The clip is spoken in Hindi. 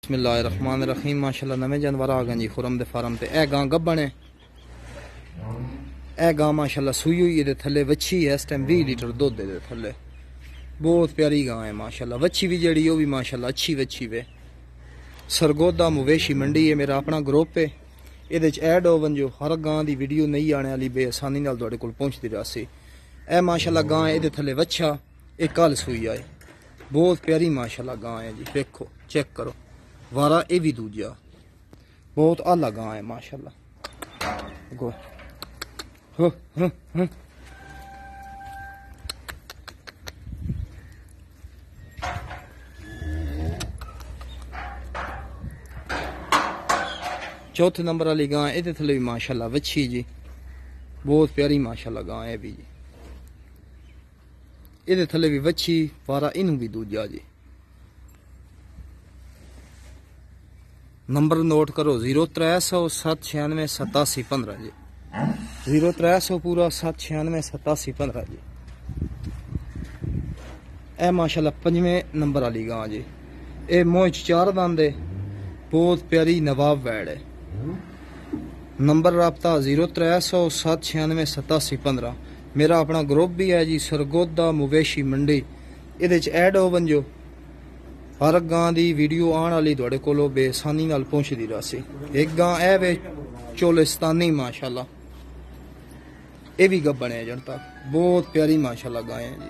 बिस्मिल्लाहिर्रहमानिर्रहीम। माशाल्लाह नवे जानवर आ गए जी खुरम दे फार्म ते। ए गां गब्बन है, ए गां माशाल्लाह सूई हुई है, थले वच्छी है, इस टाइम 20 लीटर दुध दे थले। बहुत प्यारी गां है माशाल्लाह। वच्छी भी जड़ी वो भी माशाल्लाह अच्छी वच्छी वे। सरगोदा मवेशी मंडी है, मेरा अपना ग्रुप है, ये ऐड होवन जो हर गां की वीडियो नहीं आने वाली बेआसानी नाल तुहाडे कोल पहुंचती रही। ए माशाल्लाह गां ये थले वच्छा एक कल सूई आए, बहुत प्यारी माशाल्लाह गां है जी। देखो चेक करो, वारा ये भी दूजा, बहुत आला गां है माशाल्लाह। गो चौथे नंबर वाली गां ये थले भी माशाल्लाह वच्छी जी, बहुत प्यारी माशाल्लाह गां है भी जी। ये थले भी वच्छी, वारा इनू भी दूजा जी। नंबर नोट करो 0300 796 8715 जी, 0300 पूरा 796 8715 जी। ए माशाल्लाह पंजवें नंबर वाली गां जी। ए मोच 4 दंद है, बहुत प्यारी नवाब वैड़ है। नंबर राबता 0300 796 8715। मेरा अपना ग्रुप भी है जी, सरगोदा मवेशी मंडी। ये ऐड होवन जो हर गां की वीडियो आने वाली तुहाडे कोलों बेआसानी नाल पहुंचदी रही। एक गां ए वे चोलिस्तानी माशाल्लाह, ये भी गब्बन है जन तक, बहुत प्यारी माशाल्लाह गां है जी।